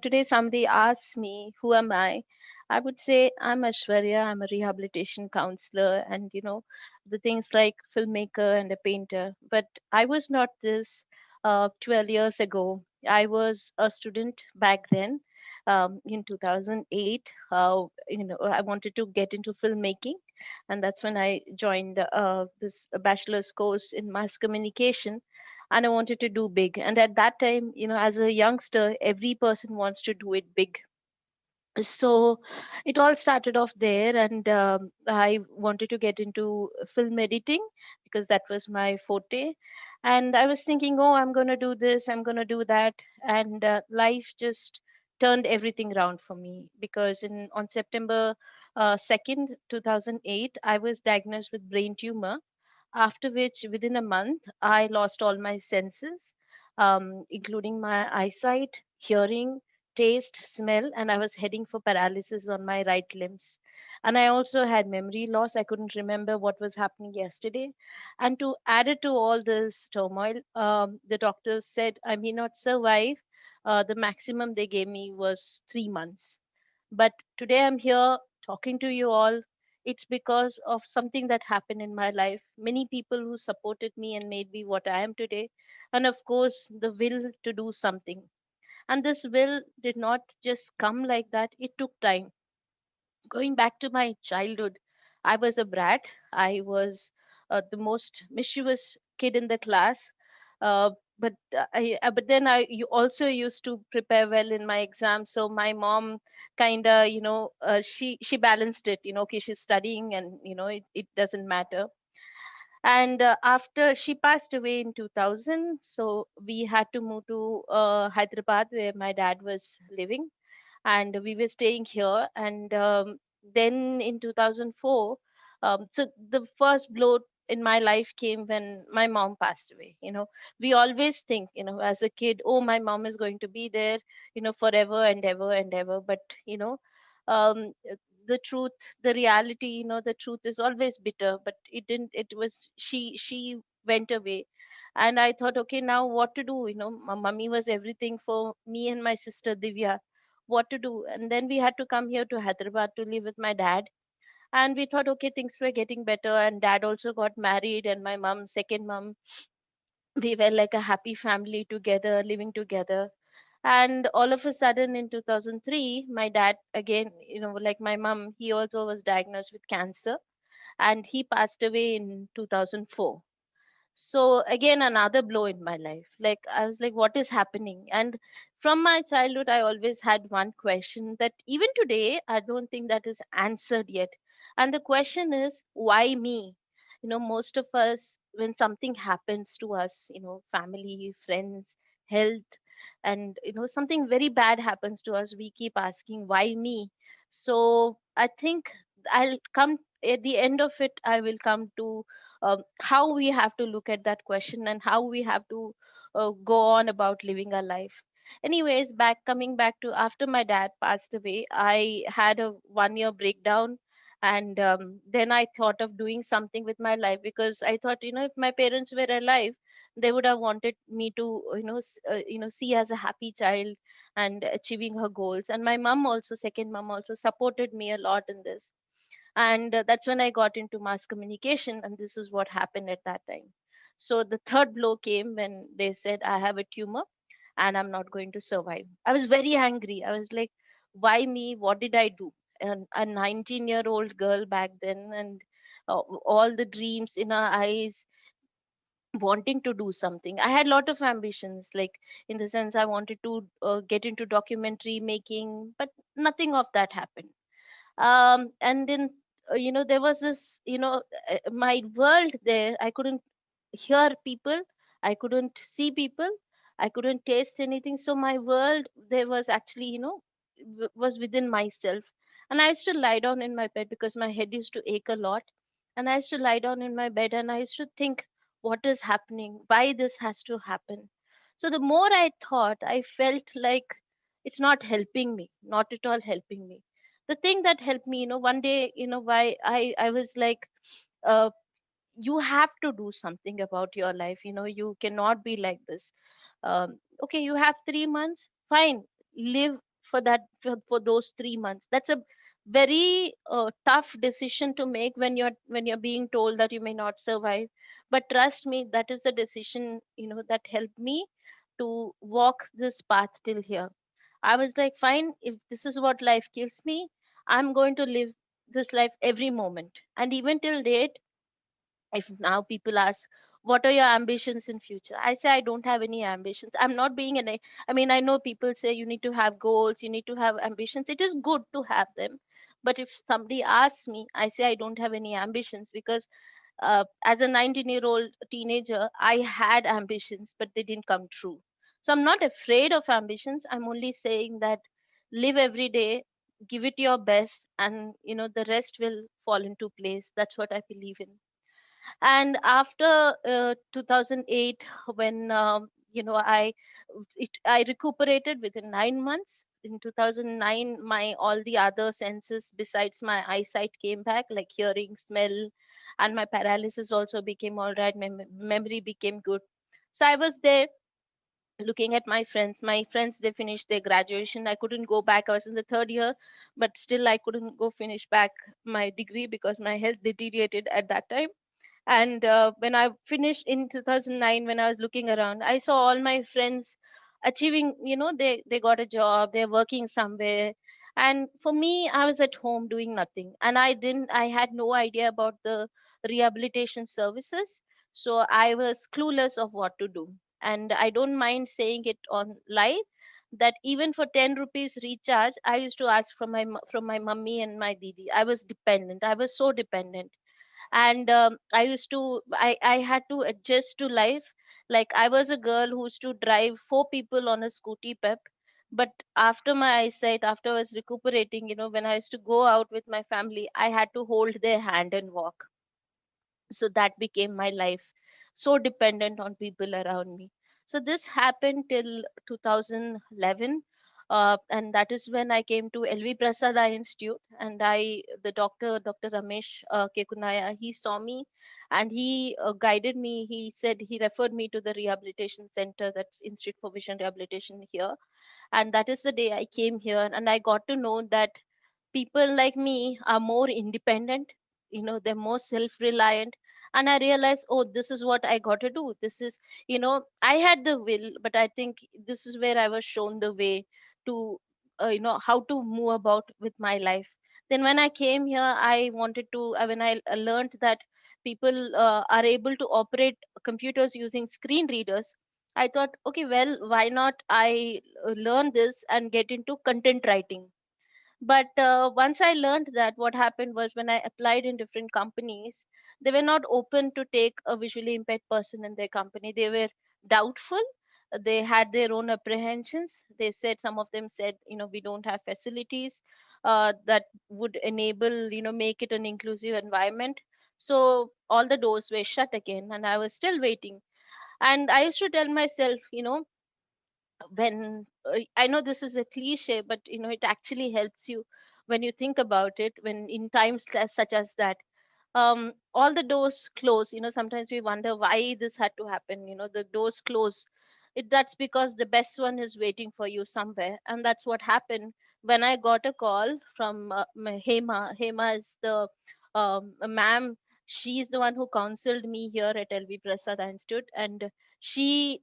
today somebody asks me, who am I would say I'm Ashwarya. I'm a rehabilitation counselor and, the things like filmmaker and a painter. But I was not this 12 years ago. I was a student back then in 2008. I wanted to get into filmmaking, and that's when I joined this bachelor's course in mass communication, and I wanted to do big. And at that time, as a youngster, every person wants to do it big. So it all started off there, and I wanted to get into film editing because that was my forte. And I was thinking, oh, I'm going to do this, I'm going to do that. And life just turned everything around for me, because on September 2nd, 2008, I was diagnosed with brain tumor, after which within a month I lost all my senses, including my eyesight, hearing, taste, smell, and I was heading for paralysis on my right limbs. And I also had memory loss. I couldn't remember what was happening yesterday. And to add it to all this turmoil, the doctors said I may not survive. The maximum they gave me was 3 months. But today I'm here talking to you all. It's because of something that happened in my life. Many people who supported me and made me what I am today. And of course, the will to do something. And this will did not just come like that, it took time. Going back to my childhood, I was a brat. I was the most mischievous kid in the class. But then you also used to prepare well in my exams. So my mom kind of, she balanced it. Okay, she's studying, and it doesn't matter. And after she passed away in 2000, so we had to move to Hyderabad, where my dad was living, and we were staying here. And then in 2004, so the first blow in my life came when my mom passed away. We always think, as a kid, oh, my mom is going to be there, forever and ever and ever. But um, the truth, the reality, the truth is always bitter. But it didn't, it was she went away. And I thought, okay, now what to do? My mummy was everything for me and my sister Divya. What to do? And then we had to come here to Hyderabad to live with my dad. And we thought, okay, things were getting better, and dad also got married, and my mom, second mom, we were like a happy family together, living together. And all of a sudden in 2003, my dad again, like my mom, he also was diagnosed with cancer, and he passed away in 2004. So again, another blow in my life. Like, I was like, what is happening? And from my childhood, I always had one question that even today I don't think that is answered yet. And the question is, why me? Most of us, when something happens to us, family, friends, health, and something very bad happens to us, we keep asking, why me? So I think I'll come at the end of it, I will come to how we have to look at that question, and how we have to go on about living our life. Anyways, coming back to after my dad passed away, I had a 1 year breakdown. And then I thought of doing something with my life, because I thought, if my parents were alive, they would have wanted me to, see as a happy child and achieving her goals. And my mom also, second mom also, supported me a lot in this. And that's when I got into mass communication, and this is what happened at that time. So the third blow came when they said I have a tumor and I'm not going to survive. I was very angry. I was like, why me? What did I do? And a 19-year-old girl back then, and all the dreams in her eyes, wanting to do something. I had a lot of ambitions, like, in the sense I wanted to get into documentary making, but nothing of that happened. And then there was this, my world there. I couldn't hear people, I couldn't see people, I couldn't taste anything. So my world there was actually, was within myself. And I used to lie down in my bed, because my head used to ache a lot. And I used to lie down in my bed, and I used to think, what is happening, why this has to happen. So the more I thought, I felt like it's not helping me, not at all helping me. The thing that helped me, one day, why I was like, uh, you have to do something about your life. You cannot be like this. Okay, you have 3 months, fine, live for that, for those 3 months. That's a very tough decision to make when you're being told that you may not survive. But trust me, that is the decision, that helped me to walk this path till here. I was like, fine, if this is what life gives me, I'm going to live this life every moment. And even till date, if now people ask, what are your ambitions in future, I say I don't have any ambitions. I'm not being an, I mean, I know people say you need to have goals, you need to have ambitions. It is good to have them, but if somebody asks me, I say I don't have any ambitions, because as a 19-year-old teenager, I had ambitions, but they didn't come true. So I'm not afraid of ambitions. I'm only saying that live every day, give it your best, and the rest will fall into place. That's what I believe in. And after 2008, when I recuperated within 9 months. In 2009, my all the other senses besides my eyesight came back, like hearing, smell, and my paralysis also became all right. Memory became good. So I was there looking at my friends. My friends, they finished their graduation. I couldn't go back. I was in the third year, but still I couldn't go finish back my degree because my health deteriorated at that time. And when I finished in 2009, when I was looking around, I saw all my friends achieving, they got a job, they're working somewhere. And for me, I was at home doing nothing. And I had no idea about the rehabilitation services. So I was clueless of what to do. And I don't mind saying it on live that even for 10 rupees recharge, I used to ask from my mummy and my didi. I was dependent. I was so dependent. And I had to adjust to life. Like, I was a girl who used to drive four people on a scooty pep. But after my eyesight, after I was recuperating, when I used to go out with my family, I had to hold their hand and walk. So that became my life, so dependent on people around me. So this happened till 2011. And that is when I came to LV Prasad Eye Institute. And the Dr. Ramesh Kekunaya, he saw me, and he guided me. He said he referred me to the rehabilitation center, that's Institute for Vision Rehabilitation here. And that is the day I came here, and I got to know that people like me are more independent, they're more self reliant. And I realized, oh, this is what I got to do. This is, I had the will, but I think this is where I was shown the way to, how to move about with my life. Then when I came here, I wanted to, when I learned that people are able to operate computers using screen readers, I thought, okay, well, why not I learn this and get into content writing. But once I learned that, what happened was when I applied in different companies, they were not open to take a visually impaired person in their company. They were doubtful. They had their own apprehensions. They said, some of them said, we don't have facilities that would enable, make it an inclusive environment. So all the doors were shut again, and I was still waiting. And I used to tell myself, when I know this is a cliche, but it actually helps you when you think about it, when in times such as that, all the doors close. Sometimes we wonder why this had to happen. The doors close. That's because the best one is waiting for you somewhere. And that's what happened when I got a call from Hema is the a ma'am. She's the one who counseled me here at LV Prasad Institute. And she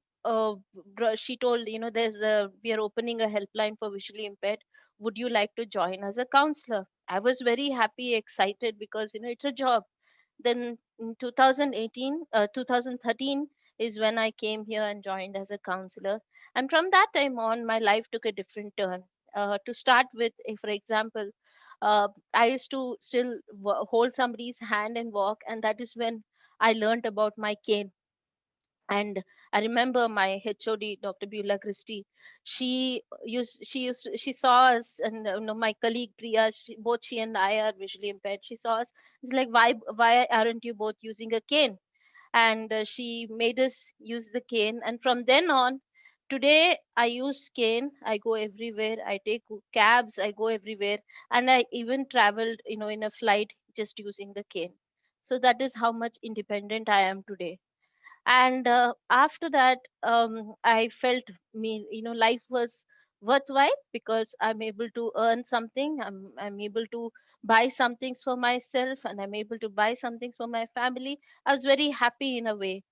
she told, we are opening a helpline for visually impaired. Would you like to join as a counselor? I was very happy, excited, because it's a job. Then in 2018, 2013 is when I came here and joined as a counselor. And from that time on, my life took a different turn. To start with, if, for example, I used to still hold somebody's hand and walk, and that is when I learned about my cane. And I remember my HOD, Dr. Beulah Christie. She saw us, and my colleague Priya. Both she and I are visually impaired. She saw us. It's like, why aren't you both using a cane? And she made us use the cane. And from then on, today I use cane. I go everywhere. I take cabs. I go everywhere, and I even traveled, in a flight just using the cane. So that is how much independent I am today. And after that, I felt me, life was worthwhile because I'm able to earn something. I'm able to buy some things for myself, and I'm able to buy something for my family. I was very happy in a way.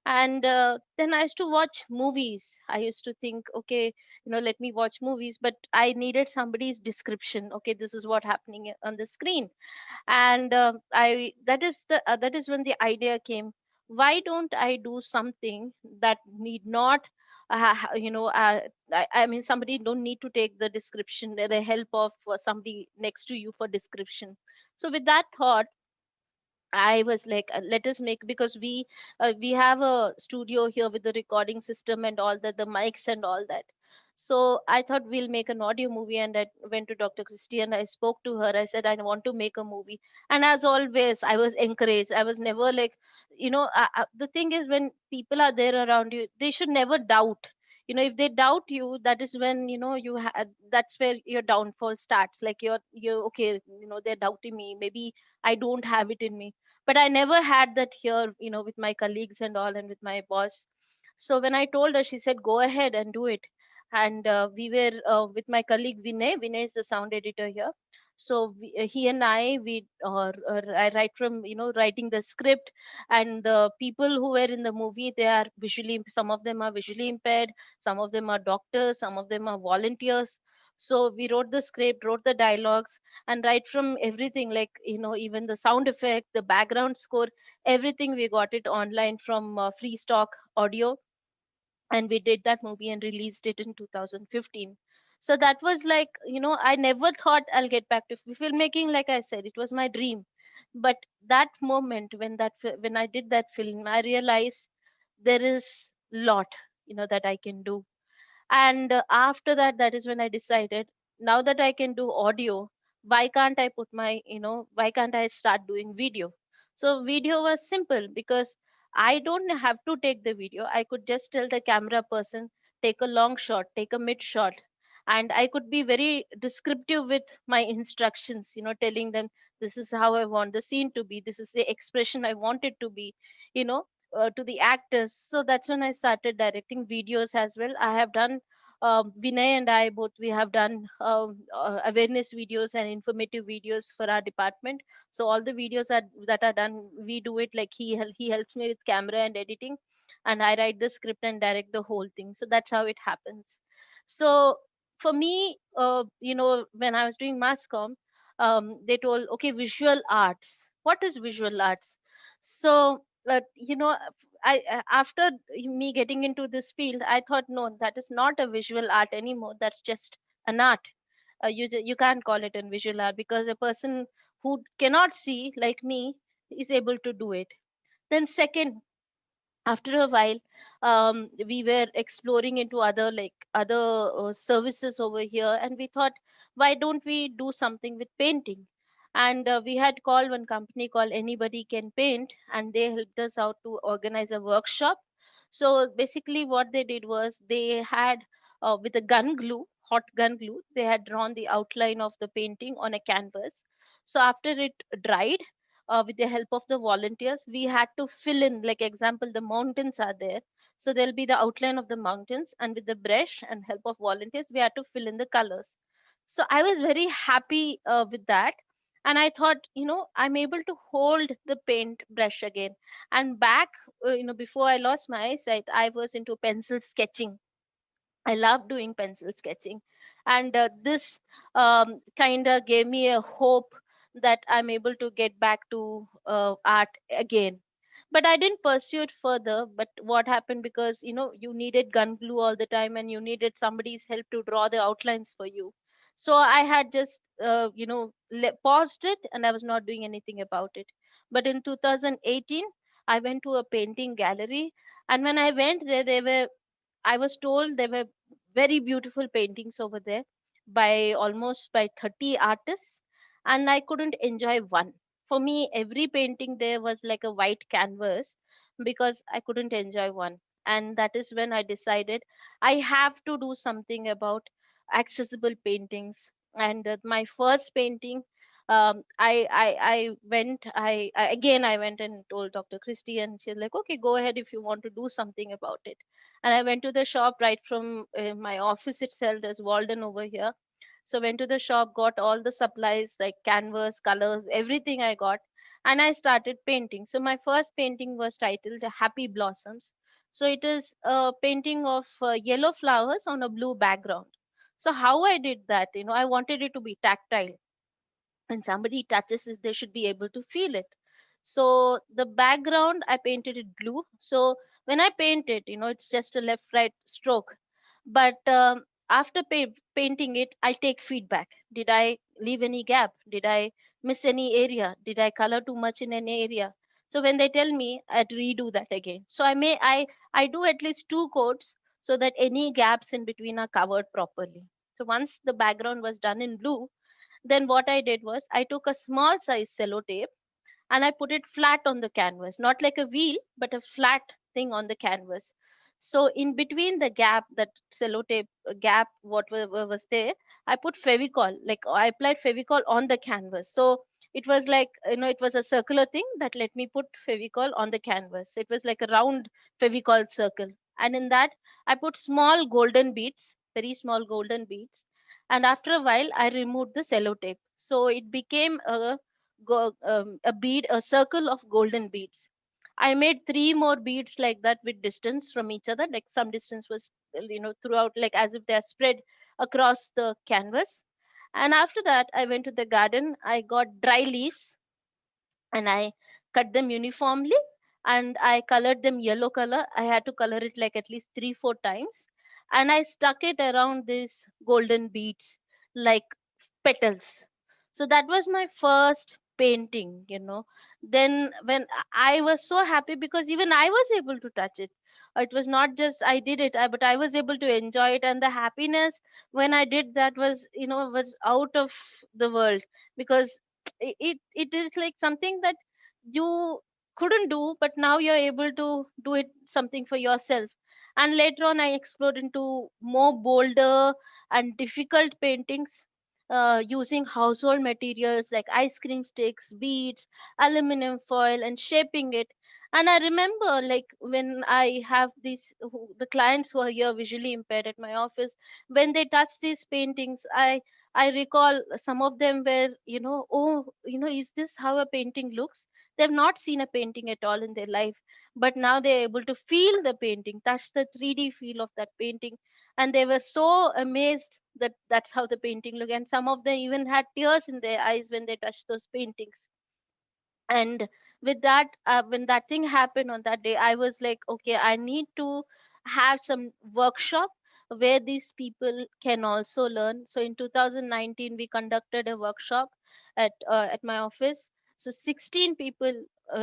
And then I used to watch movies. I used to think, okay, let me watch movies, but I needed somebody's description. Okay, this is what happening on the screen. And I that is when the idea came. Why don't I do something that need not I mean, somebody don't need to take the description, the help of somebody next to you for description. So with that thought, I was like, let us make, because we have a studio here with the recording system and all that, the mics and all that. So I thought we'll make an audio movie, and I went to Dr. Christie and I spoke to her. I said I want to make a movie, and as always, I was encouraged. I was never like, the thing is, when people are there around you, they should never doubt. If they doubt you, that is when that's where your downfall starts. Like you're okay. They're doubting me. Maybe I don't have it in me, but I never had that here, with my colleagues and all, and with my boss. So when I told her, she said, go ahead and do it. And we were with my colleague Vinay is the sound editor here. So he and I write from, writing the script. And the people who were in the movie, they are visually, some of them are visually impaired, some of them are doctors, some of them are volunteers. So we wrote the script, wrote the dialogues, and right from everything, like, even the sound effect, the background score, everything, we got it online from free stock audio. And we did that movie and released it in 2015. So that was like, I never thought I'll get back to filmmaking. Like I said, it was my dream. But that moment when when I did that film, I realized there is lot, that I can do. And after that, that is when I decided, now that I can do audio, why can't I start doing video? So video was simple, because I don't have to take the video. I could just tell the camera person, take a long shot, take a mid shot, and I could be very descriptive with my instructions, telling them, this is how I want the scene to be, this is the expression I want it to be, you know to the actors. So that's when I started directing videos as well. I have done, Vinay and I both, we have done awareness videos and informative videos for our department. So all the videos that are done, we do it like he helps me with camera and editing, and I write the script and direct the whole thing. So that's how it happens. So for me, when I was doing mass comm, they told, okay, visual arts. What is visual arts? So, after me getting into this field, I thought, no, that is not a visual art anymore. That's just an art. You can't call it a visual art, because a person who cannot see, like me, is able to do it. Then second, after a while, we were exploring into other services over here, and we thought, why don't we do something with painting? And we had called one company called Anybody Can Paint, and they helped us out to organize a workshop. So basically what they did was, they had, with a gun glue, hot gun glue, they had drawn the outline of the painting on a canvas. So after it dried, with the help of the volunteers, we had to fill in, like example, the mountains are there. So there'll be the outline of the mountains, and with the brush and help of volunteers, we had to fill in the colors. So I was very happy with that. And I thought, I'm able to hold the paint brush again. And back, before I lost my eyesight, I was into pencil sketching. I love doing pencil sketching. And this kind of gave me a hope that I'm able to get back to art again. But I didn't pursue it further. But what happened, because you needed gun glue all the time, and you needed somebody's help to draw the outlines for you. So I had just paused it, and I was not doing anything about it. But in 2018, I went to a painting gallery, and when I went there, I was told there were very beautiful paintings over there, by almost by 30 artists, and I couldn't enjoy one. For me, every painting there was like a white canvas, because I couldn't enjoy one. And that is when I decided I have to do something about accessible paintings. And my first painting, I went and told Dr. Christie, and she's like, okay, go ahead if you want to do something about it. And I went to the shop right from my office itself. There's Walden over here. So went to the shop, got all the supplies like canvas, colors, everything I got, and I started painting. So my first painting was titled Happy Blossoms. So it is a painting of yellow flowers on a blue background. So how I did that, I wanted it to be tactile. When somebody touches it, they should be able to feel it. So the background, I painted it blue. So when I paint it, it's just a left right stroke. But after painting it, I take feedback. Did I leave any gap? Did I miss any area? Did I color too much in an area? So when they tell me, I'd redo that again. So I do at least two coats so that any gaps in between are covered properly. So once the background was done in blue, then what I did was I took a small size sellotape and I put it flat on the canvas, not like a wheel, but a flat thing on the canvas. So in between the gap, that sellotape gap, whatever was there, I put Fevicol, like I applied Fevicol on the canvas. So it was like, it was a circular thing that let me put Fevicol on the canvas. It was like a round Fevicol circle. And in that, I put small golden beads, very small golden beads. And after a while, I removed the sellotape. So it became a bead, a circle of golden beads. I made three more beads like that with distance from each other, like some distance was, throughout, like as if they are spread across the canvas. And after that, I went to the garden. I got dry leaves and I cut them uniformly and I colored them yellow color. I had to color it like at least three, four times. And I stuck it around these golden beads like petals. So that was my first painting. Then when I was so happy because even I was able to touch it. It was not just I did it, but I was able to enjoy it, and the happiness when I did that was out of the world because it is like something that you couldn't do, but now you're able to do it something for yourself. And later on I explored into more bolder and difficult paintings using household materials like ice cream sticks, beads, aluminum foil, and shaping it. And I remember, like, when I have the clients who are here visually impaired at my office, when they touch these paintings, I recall some of them were, oh, is this how a painting looks? They've not seen a painting at all in their life, but now they're able to feel the painting, touch the 3D feel of that painting, and they were so amazed that that's how the painting looked. And some of them even had tears in their eyes when they touched those paintings. And with that, when that thing happened on that day, I was like, okay, I need to have some workshop where these people can also learn. So in 2019 we conducted a workshop at my office. So 16 people,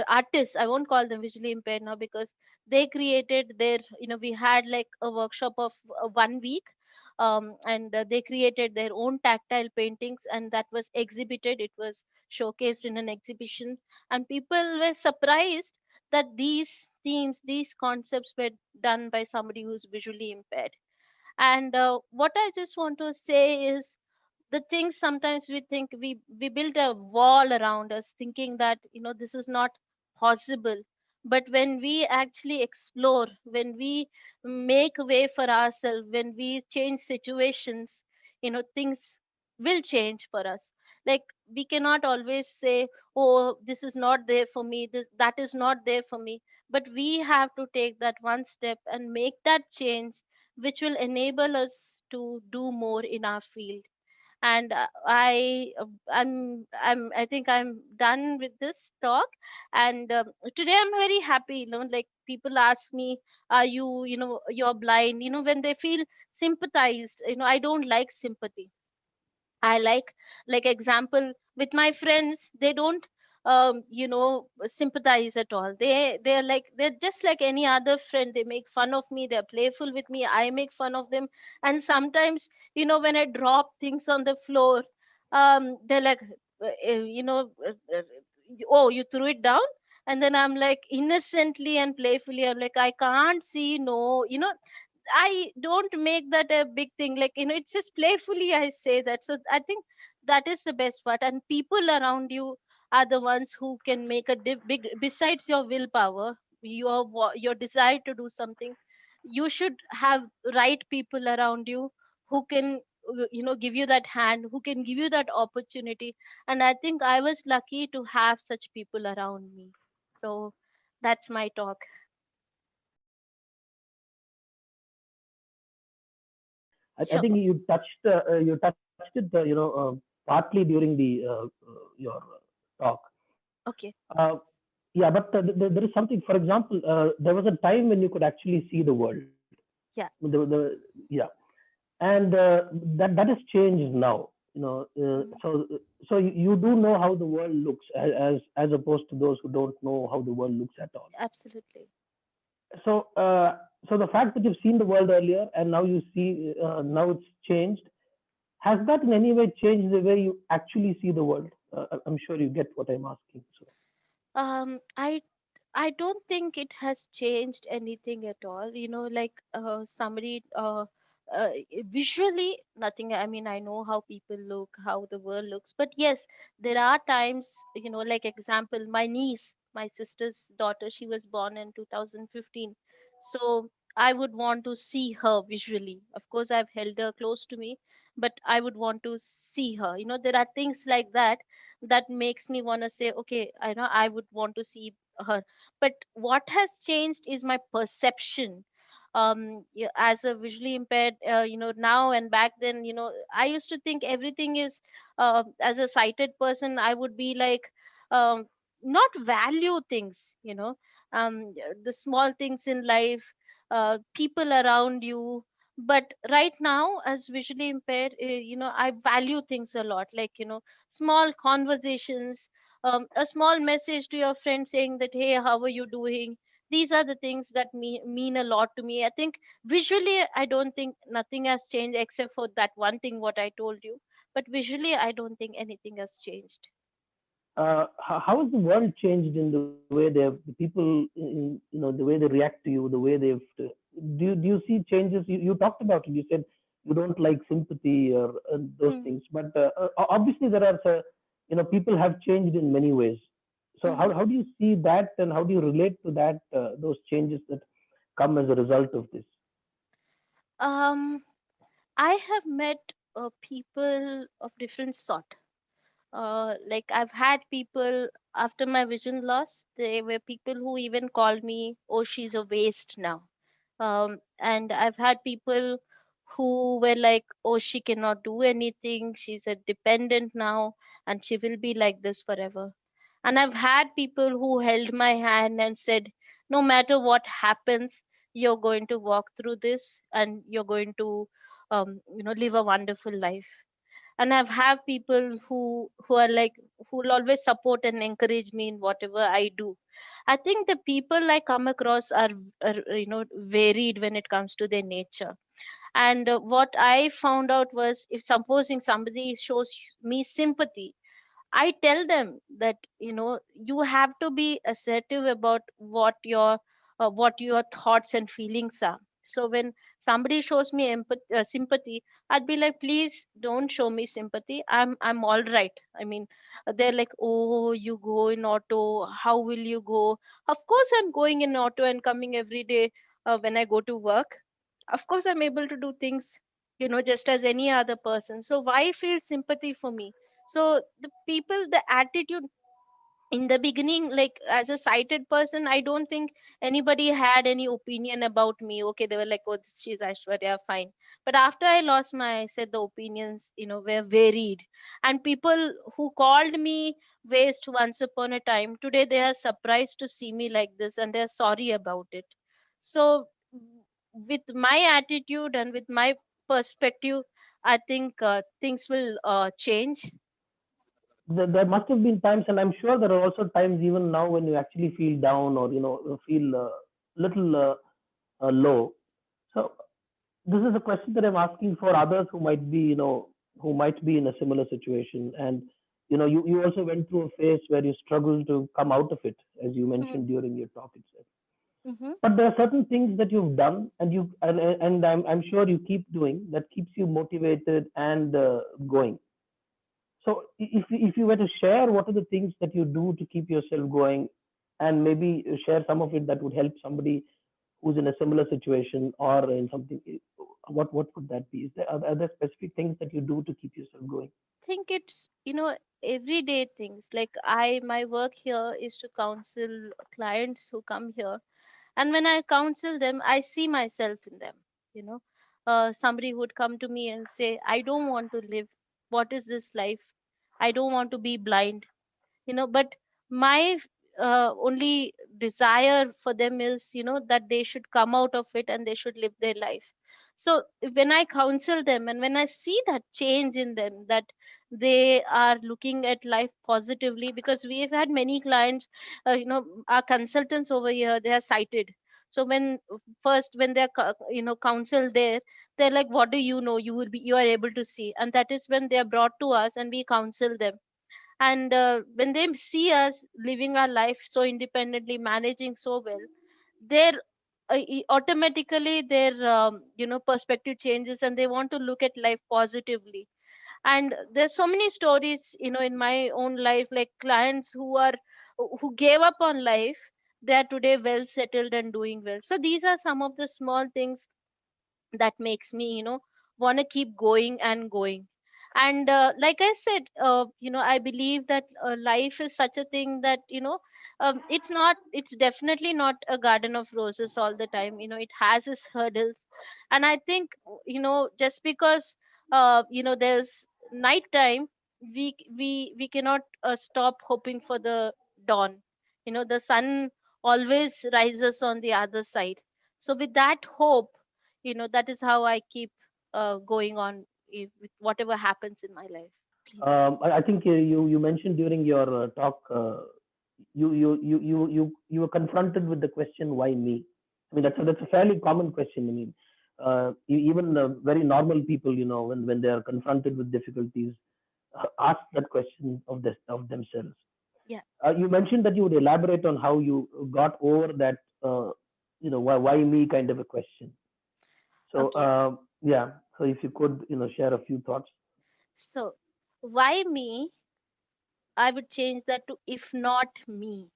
artists, I won't call them visually impaired now, because they created their, we had like a workshop of 1 week, and they created their own tactile paintings, and that was exhibited. It was showcased in an exhibition, and people were surprised that these themes, these concepts were done by somebody who's visually impaired. And what I just want to say is, the things sometimes we think we build a wall around us thinking that this is not possible, but when we actually explore, when we make way for ourselves, when we change situations, things will change for us. Like, we cannot always say, oh, this is not there for me, this that is not there for me, but we have to take that one step and make that change, which will enable us to do more in our field. And I think I'm done with this talk. And today I'm very happy, like, people ask me, are you, you're blind, when they feel sympathized. I don't like sympathy. I like example with my friends, they don't sympathize at all. They're like, they're just like any other friend. They make fun of me, they're playful with me, I make fun of them. And sometimes, when I drop things on the floor, they're like, oh, you threw it down. And then I'm like, innocently and playfully, I'm like, I can't see, no, I don't make that a big thing. Like, it's just playfully I say that. So I think that is the best part. And people around you are the ones who can make a big, besides your willpower, your desire to do something. you should have right people around you who can give you that hand, who can give you that opportunity. And I think I was lucky to have such people around me. So that's my talk. I Sure. think you touched it, partly during the your talk. Okay. Uh, yeah, but there is something. For example, there was a time when you could actually see the world. Yeah. Yeah, and that has changed now. Mhm. So you do know how the world looks, as opposed to those who don't know how the world looks at all. Absolutely. So so the fact that you've seen the world earlier and now you see now it's changed. Has that in any way changed the way you actually see the world? I'm sure you get what I'm asking. So I don't think it has changed anything at all. Like somebody visually nothing. I mean, I know how people look, how the world looks, but yes, there are times, like example, my niece, my sister's daughter, she was born in 2015. So I would want to see her visually. Of course, I've held her close to me, but I would want to see her. There are things like that that makes me want to say, okay, I know I would want to see her. But what has changed is my perception. As a visually impaired, now and back then, I used to think everything is, as a sighted person, I would be like, um, not value things, the small things in life, people around you. But right now, as visually impaired, I value things a lot, like, small conversations, a small message to your friend saying that, hey, how are you doing? These are the things that mean a lot to me. I think visually, I don't think nothing has changed except for that one thing what I told you. But visually, I don't think anything has changed. how has the world changed in the way they have the people the way they react to you, the way they've do you see changes? You talked about it. You said you don't like sympathy or those Hmm. things, but obviously there are people have changed in many ways. So Hmm. how do you see that, and how do you relate to that, those changes that come as a result of this? Um, I have met people of different sort. Like I've had people after my vision loss, there were people who even called me, oh, she's a waste now. And I've had people who were like, oh, she cannot do anything, she's a dependent now, and she will be like this forever. And I've had people who held my hand and said, no matter what happens, you're going to walk through this and you're going to live a wonderful life. And I've have people who are like, who will always support and encourage me in whatever I do. I think the people I come across are varied when it comes to their nature. And what I found out was, if supposing somebody shows me sympathy, I tell them that, you have to be assertive about what your thoughts and feelings are. So when somebody shows me sympathy, I'd be like, please don't show me sympathy. I'm all right. I mean, they're like, oh, you go in auto. How will you go? Of course, I'm going in auto and coming every day when I go to work. Of course, I'm able to do things, just as any other person. So why feel sympathy for me? So the people, the attitude in the beginning, like as a sighted person, I don't think anybody had any opinion about me. Okay, they were like, oh, she's Aishwarya, fine. But after I lost my eyesight, the opinions, were varied. And people who called me waste once upon a time, today they are surprised to see me like this and they're sorry about it. So with my attitude and with my perspective, I think things will change. There must have been times, and I'm sure there are also times even now when you actually feel down, or feel little low. So this is a question that I'm asking for others who might be, who might be in a similar situation. And you also went through a phase where you struggled to come out of it, as you Mhm. mentioned during your talk itself. Mhm. But there are certain things that you've done, and I'm sure you keep doing, that keeps you motivated and going. So if you were to share, what are the things that you do to keep yourself going, and maybe share some of it that would help somebody who's in a similar situation or in something, what would that be? Is there, are there specific things that you do to keep yourself going? Think it's, everyday things. Like my work here is to counsel clients who come here, and when I counsel them, I see myself in them. you know Somebody would come to me and say, I don't want to live. What is this life? I don't want to be blind. But my only desire for them is, that they should come out of it and they should live their life. So when I counsel them and when I see that change in them, that they are looking at life positively, because we have had many clients, our consultants over here, they are sighted. So when they're counseled there, they're like, what do you know? You are able to see. And that is when they are brought to us and we counsel them. And when they see us living our life so independently, managing so well, their automatically their perspective changes, and they want to look at life positively. And there's so many stories, in my own life, like clients who gave up on life, they are today well settled and doing well. So these are some of the small things that makes me, want to keep going and going. And like I said, I believe that life is such a thing that, it's definitely not a garden of roses all the time. It has its hurdles. And I think, just because there's night time, we cannot stop hoping for the dawn. The sun always rises on the other side. So with that hope, that is how I keep going on, with whatever happens in my life. Please. I think you mentioned during your talk, you were confronted with the question, why me? I mean, Yes. that's a fairly common question. I mean, even very normal people, when they are confronted with difficulties, ask that question of themselves. Yeah. You mentioned that you would elaborate on how you got over that, why me kind of a question. So, Okay. yeah. So if you could, share a few thoughts. So why me? I would change that to if not me.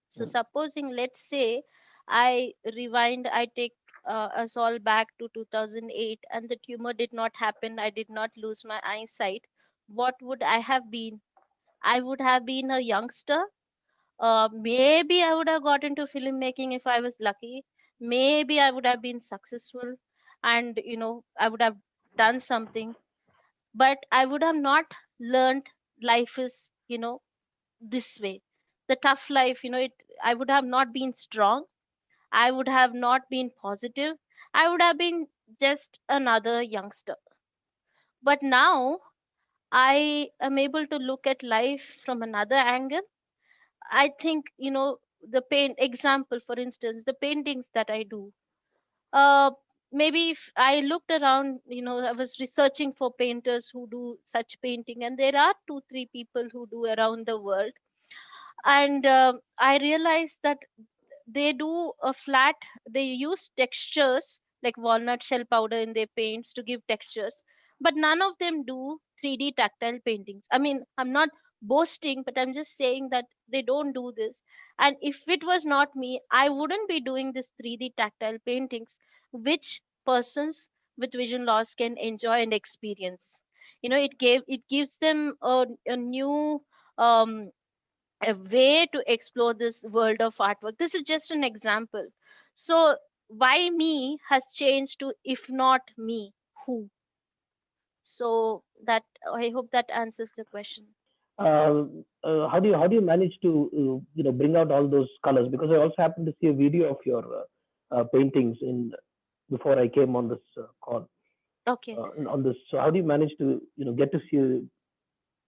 So Mm. supposing, let's say, I rewind, I take us all back to 2008, and the tumor did not happen. I did not lose my eyesight. What would I have been? I would have been a youngster. Maybe I would have got into filmmaking if I was lucky. Maybe I would have been successful, and I would have done something. But I would have not learned life is, this way. The tough life, I would have not been strong. I would have not been positive. I would have been just another youngster. But now I am able to look at life from another angle. I think, the paint example, for instance, the paintings that I do. Uh, Maybe if I looked around, I was researching for painters who do such painting, and there are 2, 3 people who do around the world. And I realized that they do a flat, they use textures like walnut shell powder in their paints to give textures, but none of them do 3D tactile paintings. I mean, I'm not boasting, but I'm just saying that they don't do this. And if it was not me, I wouldn't be doing this 3D tactile paintings, which persons with vision loss can enjoy and experience. It gives them a new um, a way to explore this world of artwork. This is just an example. So, why me has changed to if not me, who? So, that I hope that answers the question. How do you manage to bring out all those colors? Because I also happened to see a video of your paintings in before I came on this call Okay. on this. So how do you manage to get to see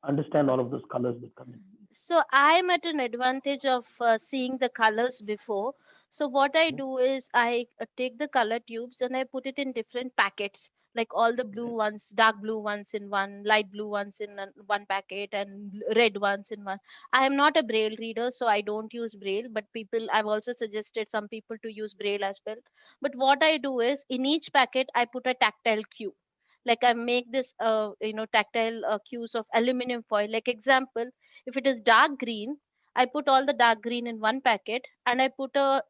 understand all of those colors that come in? So I'm at an advantage of seeing the colors before. So what I Mhm. do is I take the color tubes and I put it in different packets, like all the blue Okay. ones, dark blue ones in one, light blue ones in one packet, and red ones in one. I am not a braille reader, so I don't use braille, but I've also suggested some people to use braille as well. But what I do is in each packet I put a tactile cue. Like I make this tactile cues of aluminum foil. Like example, if it is dark green, I put all the dark green in one packet, and I put a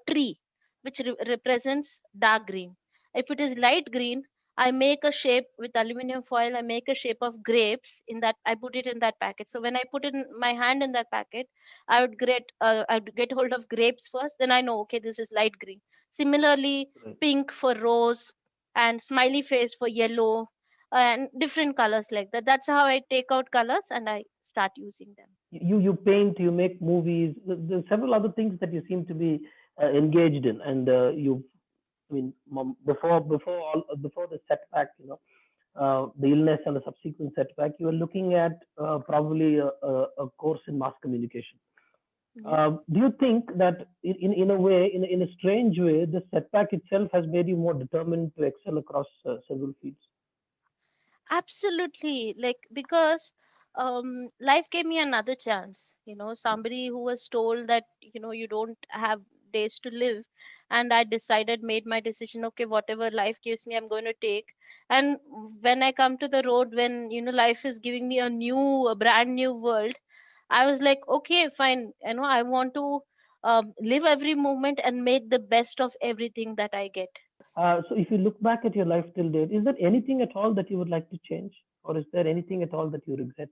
tree. which represents dark green. If it is light green, I make a shape with aluminum foil. I make a shape of grapes in that. I put it in that packet. So when I put in my hand in that packet, I would get hold of grapes first. Then I know, okay, this is light green. Similarly, Right. pink for rose and smiley face for yellow and different colors like that. That's how I take out colors and I start using them. You paint, you make movies. There's several other things that you seem to be engaged in, and you. I mean, before the setback, the illness and the subsequent setback, you were looking at probably a course in mass communication. Yes. Do you think that in a way, in a strange way, the setback itself has made you more determined to excel across several fields? Absolutely. Like, because life gave me another chance. Somebody who was told that, you don't have days to live. And I decided, made my decision, okay, whatever life gives me, I'm going to take. And when I come to the road, when, life is giving me a brand new world, I was like, okay, fine. I want to live every moment and make the best of everything that I get. So, if you look back at your life till date, is there anything at all that you would like to change, or is there anything at all that you regret?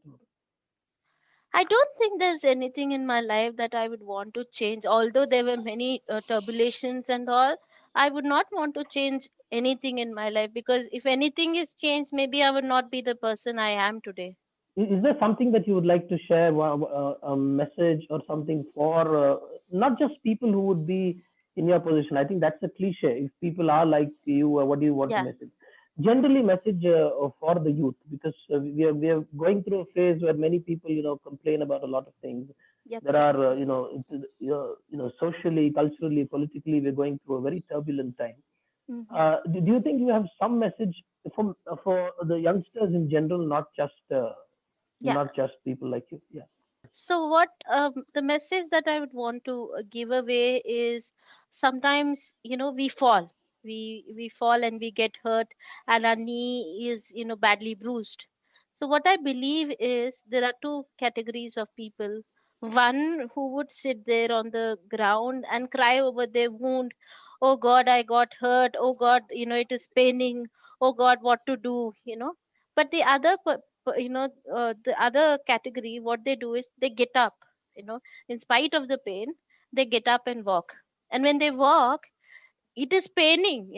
I don't think there's anything in my life that I would want to change. Although there were many turbulations and all, I would not want to change anything in my life, because if anything is changed, maybe I would not be the person I am today. Is there something that you would like to share, a message or something for not just people who would be in your position? I think that's a cliche. If people are like you, what do you want to Yeah, message? Generally, message for the youth, because we are going through a phase where many people complain about a lot of things. yep, There yep. are socially, culturally, politically, we're going through a very turbulent time. Hmm. Do you think you have some message for the youngsters in general, Yeah. not just people like you? Yeah. So what the message that I would want to give away is, sometimes we fall and we get hurt, and our knee is badly bruised. So what I believe is, there are two categories of people. One who would sit there on the ground and cry over their wound. Oh God, I got hurt. Oh God, it is paining. Oh God, what to do? But the other category, what they do is they get up, you know in spite of the pain. They get up and walk. And when they walk, it is paining,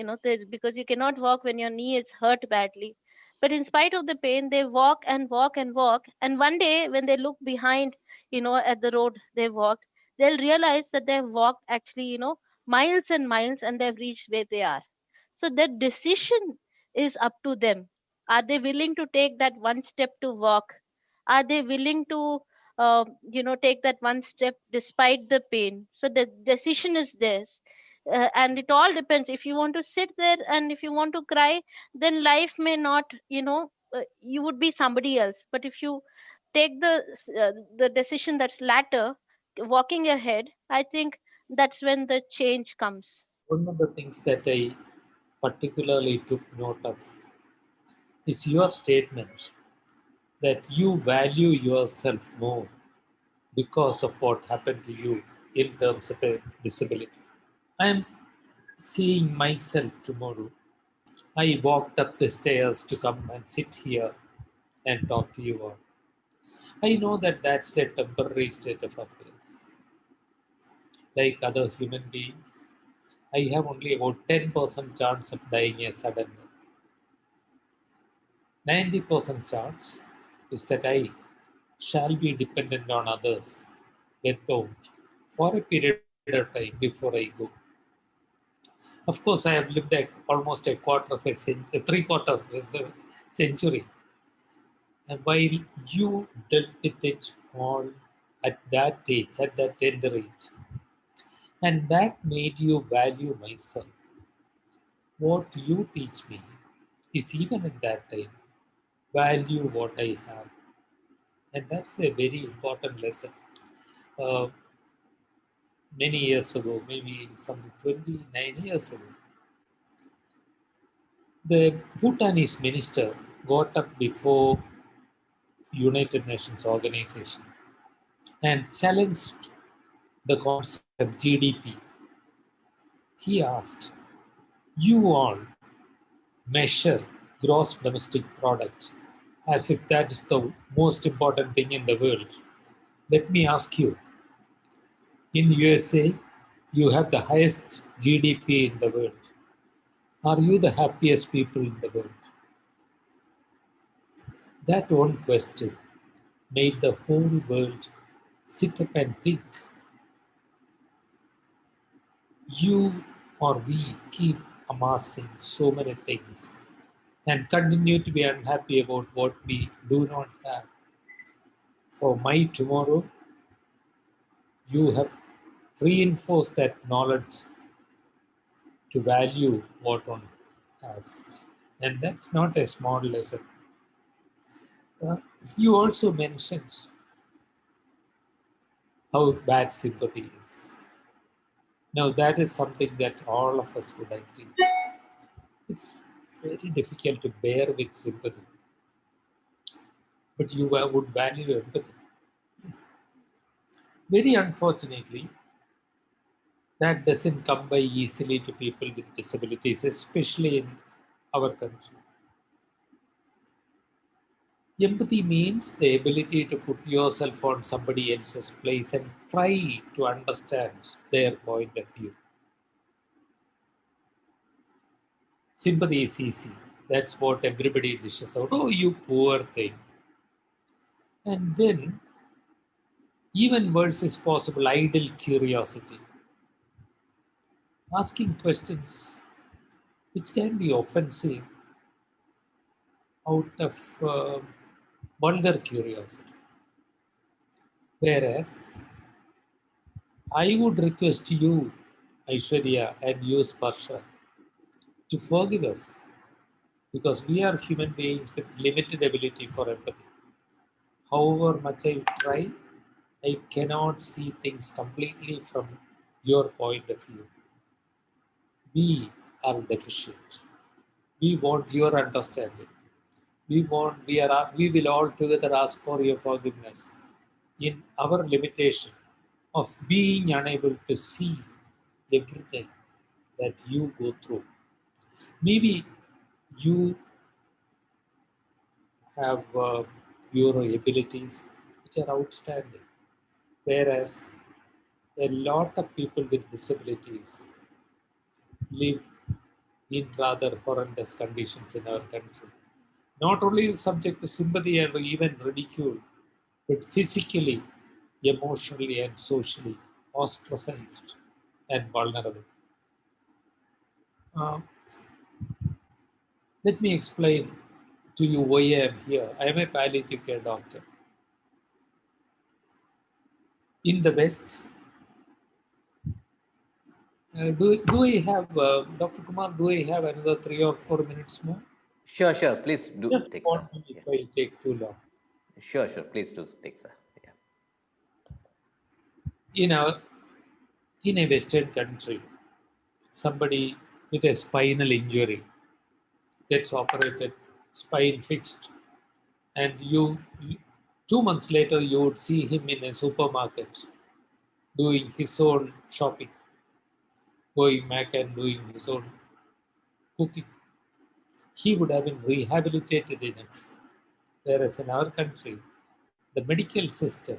because you cannot walk when your knee is hurt badly. But in spite of the pain, they walk and walk and walk, and one day when they look behind, at the road they walked, they'll realize that they've walked actually, miles and miles, and they've reached where they are. So that decision is up to them. Are they willing to take that one step to walk? Are they willing to take that one step despite the pain? So the decision is theirs. And it all depends. If you want to sit there and if you want to cry, then life may not, you would be somebody else. But if you take the decision that's latter, walking ahead, I think that's when the change comes. One of the things that I particularly took note of is your statement that you value yourself more because of what happened to you in terms of a disability. I am seeing myself tomorrow. I walked up the stairs to come and sit here and talk to you all. I know that that's a temporary state of affairs. Like other human beings, I have only about 10% chance of dying a sudden death. 90% chance is that I shall be dependent on others without for a period of time before I go. Of course, I have lived almost a quarter of a three quarter of a century, and while you dealt with it all at that age, at that tender age, and that made you value myself. What you teach me is even at that time, value what I have, and that's a very important lesson. Uh, Many years ago, maybe some 29 years ago, the Bhutanese minister got up before United Nations organization and challenged the concept of GDP He asked, "You all measure gross domestic product as if that is the most important thing in the world. Let me ask you, in USA, you have the highest GDP in the world. Are you the happiest people in the world?" That one question made the whole world sit up and think. You or we keep amassing so many things and continue to be unhappy about what we do not have. For my tomorrow, you have reinforced that knowledge to value what one has. And that's not a small lesson. Uh, you also mentioned how bad sympathy is. Now, that is something that all of us would agree. It's very difficult to bear with sympathy, but you would value empathy. Very unfortunately, that doesn't come by easily to people with disabilities, especially in our country. Empathy means the ability to put yourself on somebody else's place and try to understand their point of view. Sympathy is easy. That's what everybody dishes out. Oh, you poor thing. And then, even worse is possible, idle curiosity. Asking questions which can be offensive out of vulgar curiosity. Whereas, I would request you, Aishwarya, and you, Sparsha, to forgive us because we are human beings with limited ability for empathy. However much I try, I cannot see things completely from your point of view. We are deficient. We want your understanding. We will all together ask for your forgiveness in our limitation of being unable to see everything that you go through. Maybe you have your abilities which are outstanding, whereas a lot of people with disabilities live in rather horrendous conditions in our country. Not only subject to sympathy or even ridicule, but physically, emotionally, and socially ostracized and vulnerable. Uh, Let me explain to you why I am here. I am a palliative care doctor. In the West, do I have, Dr. Kumar, do I have another 3 or 4 minutes more? Sure, sure. Please do Just take, sir. 1 minute Yeah. if I take too long. Sure, sure. Please do take, sir. Yeah. In, our, in a Western country, somebody with a spinal injury gets operated, spine fixed, and 2 months later you would see him in a supermarket doing his own shopping, going back and doing his own cooking. He would have been rehabilitated in it. Whereas in our country, the medical system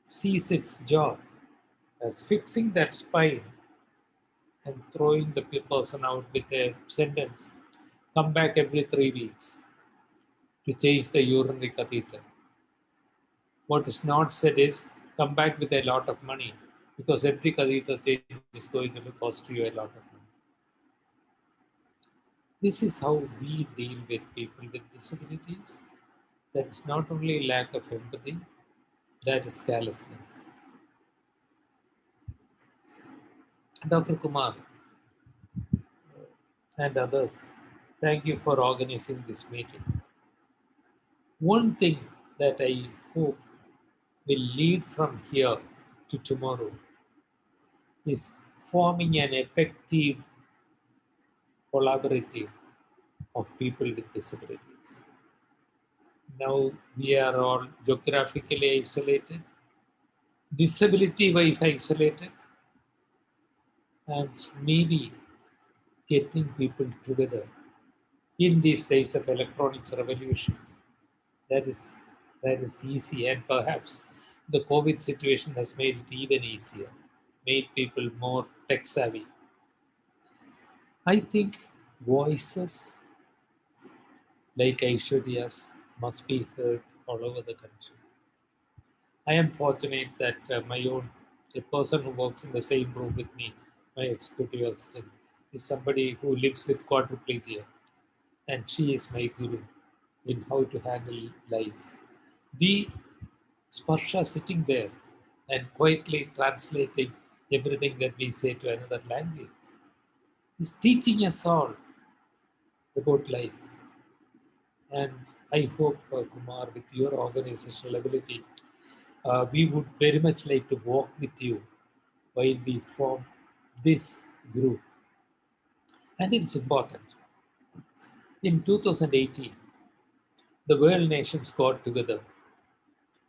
sees its job as fixing that spine and throwing the person out with a sentence, come back every 3 weeks to change the urinary catheter. What is not said is come back with a lot of money because every catheter change is going to cost you a lot of money. This is how we deal with people with disabilities. That is not only lack of empathy, that is callousness. Dr. Kumar and others, thank you for organizing this meeting. One thing that I hope will lead from here to tomorrow is forming an effective collaborative of people with disabilities. Now we are all geographically isolated, disability wise isolated, and maybe getting people together in these days of electronics revolution. That is that is easy, and perhaps the COVID situation has made it even easier, made people more tech savvy. I think voices like Aishwarya's must be heard all over the country. I am fortunate that a person who works in the same room with me, my executive assistant, is somebody who lives with quadriplegia, and she is my guru in how to handle life. The Sparsha sitting there and quietly translating everything that we say to another language is teaching us all about life. And I hope, Kumar, with your organizational ability, we would very much like to walk with you while we form this group. And it's important. In 2018, the world nations got together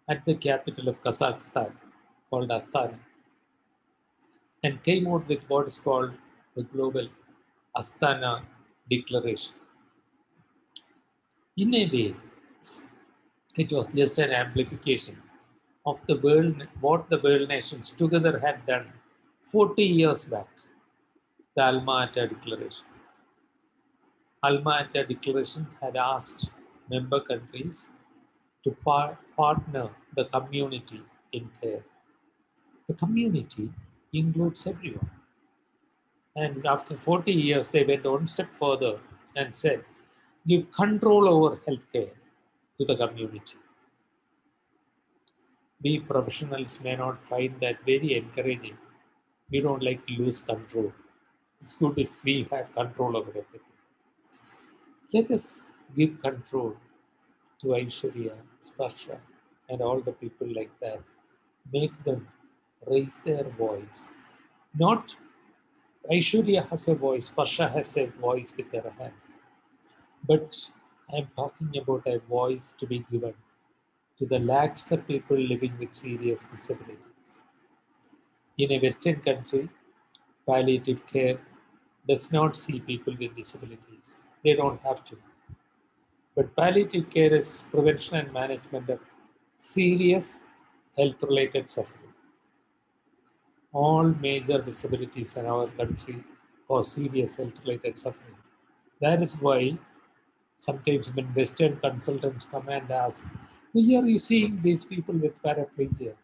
at the capital of Kazakhstan, called Astana, and came out with what is called the Global Astana Declaration. In a way, it was just an amplification of the world, what the world nations together had done 40 years back, the Alma Ata Declaration. Alma Ata Declaration had asked member countries to partner the community in care. The community includes everyone. And after 40 years, they went one step further and said, give control over healthcare to the community. We professionals may not find that very encouraging. We don't like to lose control. It's good if we have control over everything. Let us give control to Aishwarya, Sparsha, and all the people like that. Make them raise their voice. Not Aishwarya has a voice, Sparsha has a voice with their hands. But I'm talking about a voice to be given to the lakhs of people living with serious disabilities. In a Western country, palliative care does not see people with disabilities. They don't have to. But palliative care is prevention and management of serious health related suffering. All major disabilities in our country cause serious health related suffering. That is why sometimes when Western consultants come and ask, why are you seeing these people with paraplegia?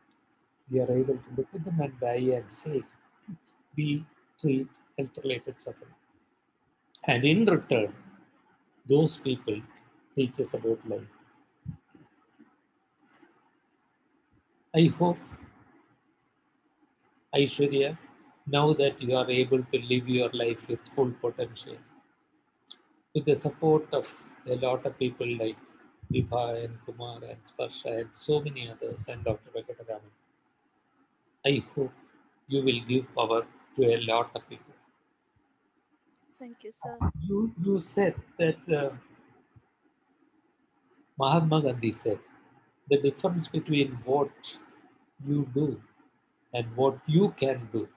We are able to look at them and die and say, we treat health related suffering. And in return, those people teach us about life. I hope, Aishwarya, now that you are able to live your life with full potential, with the support of a lot of people like Vibha and Kumar and Sparsha and so many others and Dr. Venkataraman, I hope you will give power to a lot of people. Thank you, sir. You said that Mahatma Gandhi said the difference between what you do and what you can do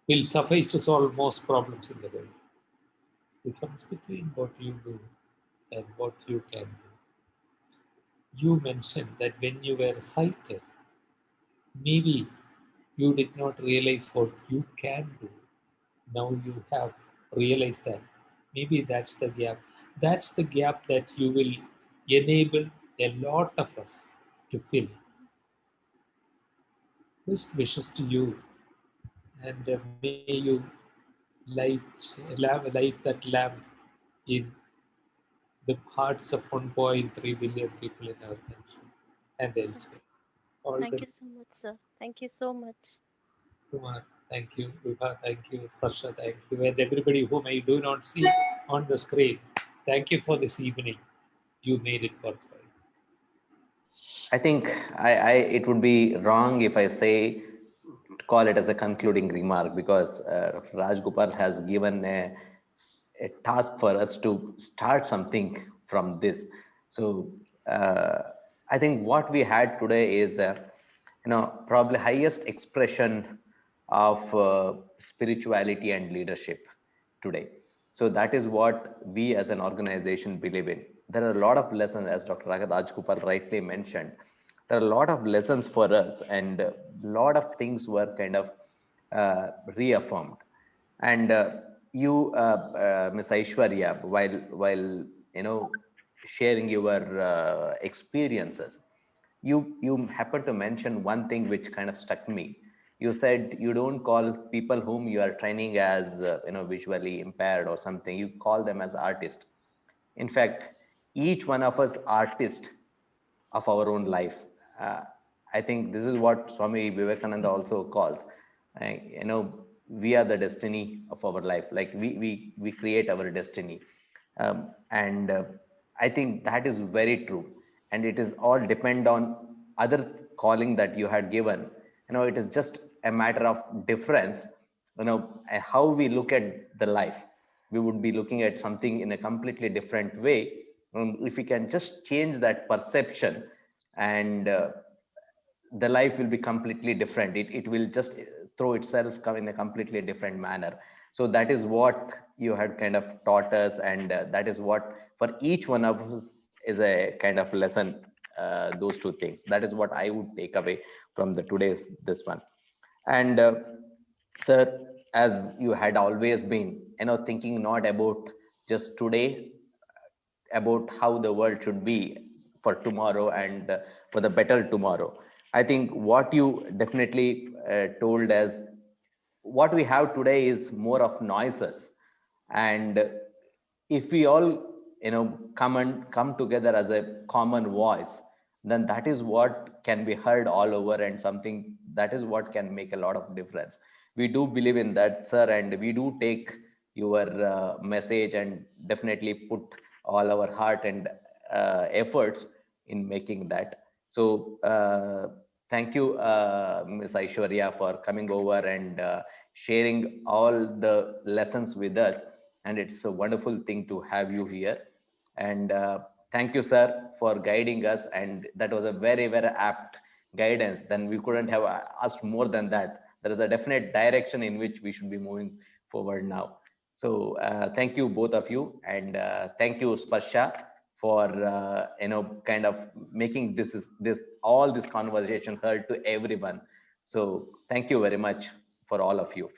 will suffice to solve most problems in the world. Difference between what you do and what you can do. You mentioned that when you were sighted, maybe you did not realize what you can do. Now you have realized that. Maybe that's the gap. That's the gap that you will enable a lot of us to fill. Best wishes to you, and may you light that lamp in the hearts of 1.3 billion people in our country and elsewhere. All Thank the you so much, sir. Thank you so much. Kumar, thank you. Vibha, thank you. Sparsha, thank you. And everybody whom I do not see on the screen, thank you for this evening. You made it worthwhile. I think it would be wrong if I say call it as a concluding remark, because Raj Gopal has given a task for us to start something from this. So I think what we had today is, probably highest expression of spirituality and leadership today. So that is what we as an organization believe in. There are a lot of lessons, as Dr. Rajgopal rightly mentioned. There are a lot of lessons for us, and a lot of things were kind of reaffirmed. And Miss Aishwarya, while sharing your experiences, you happen to mention one thing which kind of stuck me. You said you don't call people whom you are training as visually impaired or something. You call them as artists. In fact, each one of us artist of our own life. Uh, I think this is what Swami Vivekananda also calls. We are the destiny of our life. Like we create our destiny, and I think that is very true. And it is all depend on other calling that you had given. It is just a matter of difference. And how we look at the life. We would be looking at something in a completely different way. If we can just change that perception, and the life will be completely different. It will just throw itself come in a completely different manner. So that is what you had kind of taught us, and that is what for each one of us is a kind of lesson. Those two things, that is what I would take away from the today's this one. And sir, as you had always been thinking not about just today, about how the world should be for tomorrow, and for the better tomorrow. I think what you definitely told us, what we have today is more of noises. And if we all come together as a common voice, then that is what can be heard all over, and something that is what can make a lot of difference. We do believe in that, sir, and we do take your message and definitely put all our heart and efforts in making that. So thank you, Ms. Aishwarya, for coming over and sharing all the lessons with us. And it's a wonderful thing to have you here. And thank you, sir, for guiding us. And that was a very, very apt guidance. Then we couldn't have asked more than that. There is a definite direction in which we should be moving forward now. So thank you, both of you. And thank you, Sparsha, for kind of making this all this conversation heard to everyone. So thank you very much for all of you.